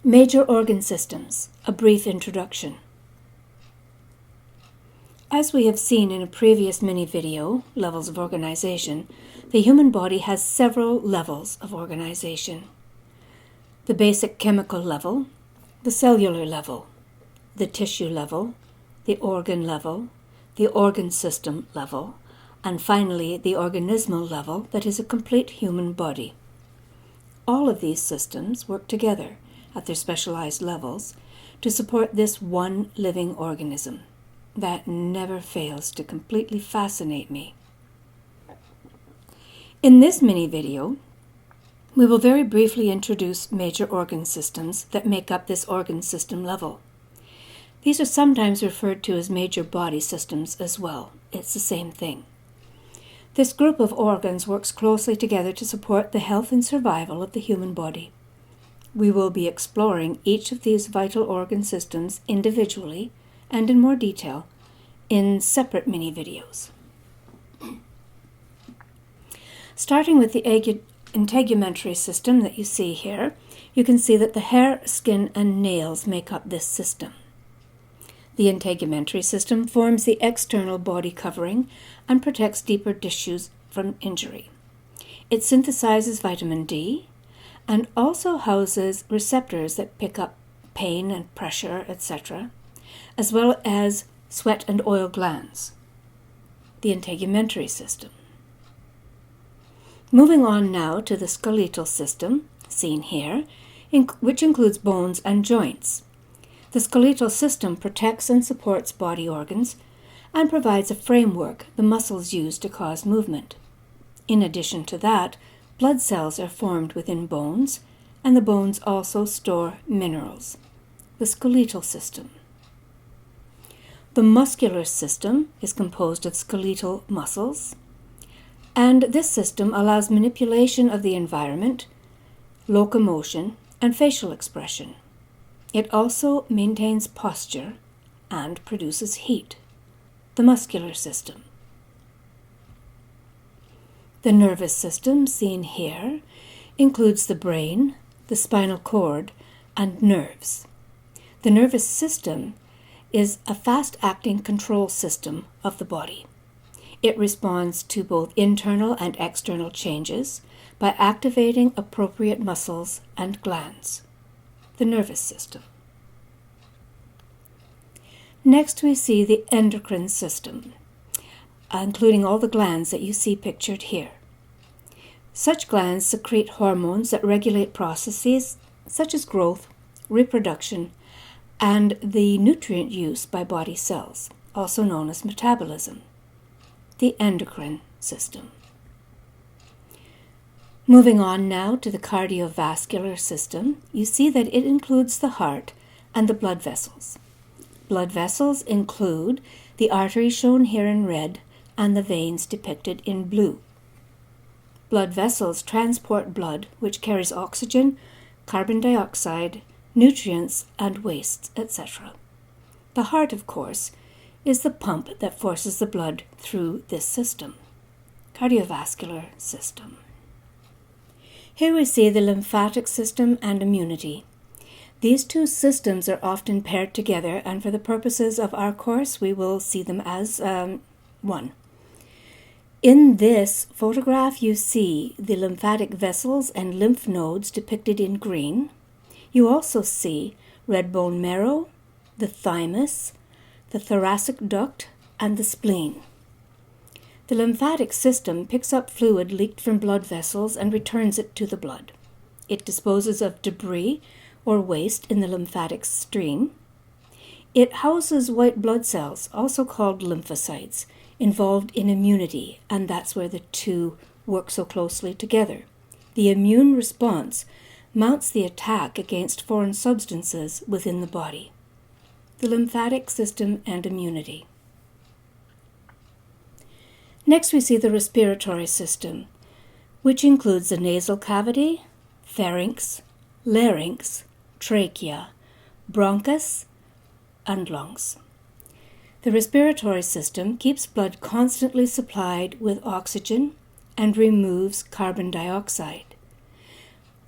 Major organ systems, a brief introduction. As we have seen in a previous mini-video, Levels of Organization, the human body has several levels of organization. The basic chemical level, the cellular level, the tissue level, the organ system level, and finally the organismal level that is a complete human body. All of these systems work together at their specialized levels to support this one living organism that never fails to completely fascinate me. In this mini-video, we will very briefly introduce major organ systems that make up this organ system level. These are sometimes referred to as major body systems as well. It's the same thing. This group of organs works closely together to support the health and survival of the human body. We will be exploring each of these vital organ systems individually and in more detail in separate mini-videos. Starting with the integumentary system that you see here, you can see that the hair, skin, and nails make up this system. The integumentary system forms the external body covering and protects deeper tissues from injury. It synthesizes vitamin D and also houses receptors that pick up pain and pressure, etc., as well as sweat and oil glands. The integumentary system. Moving on now to the skeletal system, seen here, which includes bones and joints. The skeletal system protects and supports body organs and provides a framework the muscles use to cause movement. In addition to that, blood cells are formed within bones, and the bones also store minerals. The skeletal system. The muscular system is composed of skeletal muscles, and this system allows manipulation of the environment, locomotion, and facial expression. It also maintains posture and produces heat. The muscular system. The nervous system, seen here, includes the brain, the spinal cord, and nerves. The nervous system is a fast-acting control system of the body. It responds to both internal and external changes by activating appropriate muscles and glands. The nervous system. Next we see the endocrine system, including all the glands that you see pictured here. Such glands secrete hormones that regulate processes such as growth, reproduction, and the nutrient use by body cells, also known as metabolism. The endocrine system. Moving on now to the cardiovascular system, you see that it includes the heart and the blood vessels. Blood vessels include the arteries shown here in red and the veins depicted in blue. Blood vessels transport blood, which carries oxygen, carbon dioxide, nutrients, and wastes, etc. The heart, of course, is the pump that forces the blood through this system. Cardiovascular system. Here we see the lymphatic system and immunity. These two systems are often paired together, and for the purposes of our course, we will see them as one. In this photograph, you see the lymphatic vessels and lymph nodes depicted in green. You also see red bone marrow, the thymus, the thoracic duct, and the spleen. The lymphatic system picks up fluid leaked from blood vessels and returns it to the blood. It disposes of debris or waste in the lymphatic stream. It houses white blood cells, also called lymphocytes, involved in immunity, and that's where the two work so closely together. The immune response mounts the attack against foreign substances within the body. The lymphatic system and immunity. Next we see the respiratory system, which includes the nasal cavity, pharynx, larynx, trachea, bronchus, and lungs. The respiratory system keeps blood constantly supplied with oxygen and removes carbon dioxide.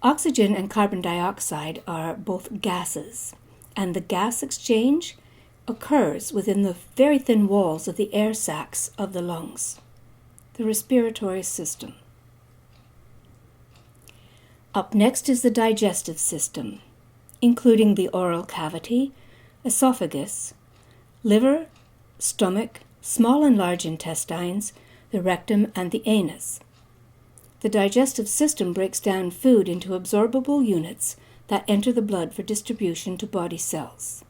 Oxygen and carbon dioxide are both gases, and the gas exchange occurs within the very thin walls of the air sacs of the lungs. The respiratory system. Up next is the digestive system, including the oral cavity, esophagus, liver, stomach, small and large intestines, the rectum, and the anus. The digestive system breaks down food into absorbable units that enter the blood for distribution to body cells.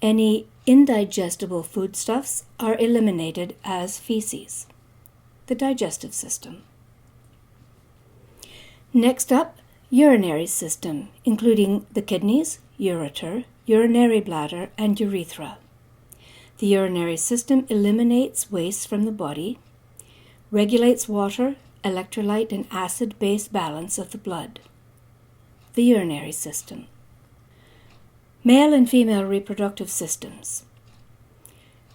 Any indigestible foodstuffs are eliminated as feces. The digestive system. Next up, urinary system, including the kidneys, ureter, urinary bladder, and urethra. The urinary system eliminates waste from the body, regulates water, electrolyte, and acid-base balance of the blood. The urinary system. Male and female reproductive systems.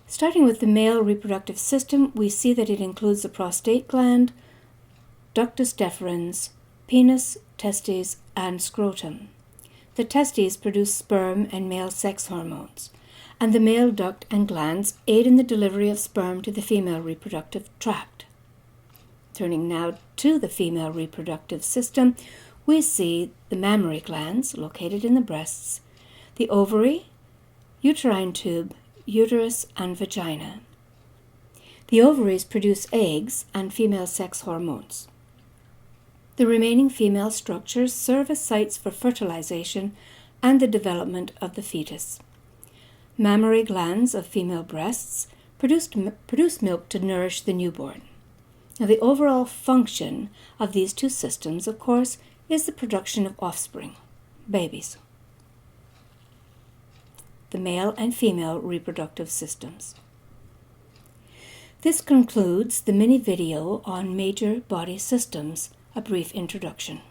Starting with the male reproductive system, we see that it includes the prostate gland, ductus deferens, penis, testes, and scrotum. The testes produce sperm and male sex hormones, and the male duct and glands aid in the delivery of sperm to the female reproductive tract. Turning now to the female reproductive system, we see the mammary glands located in the breasts, the ovary, uterine tube, uterus, and vagina. The ovaries produce eggs and female sex hormones. The remaining female structures serve as sites for fertilization and the development of the fetus. Mammary glands of female breasts produce milk to nourish the newborn. Now, the overall function of these two systems, of course, is the production of offspring, babies. The male and female reproductive systems. This concludes the mini video on major body systems, a brief introduction.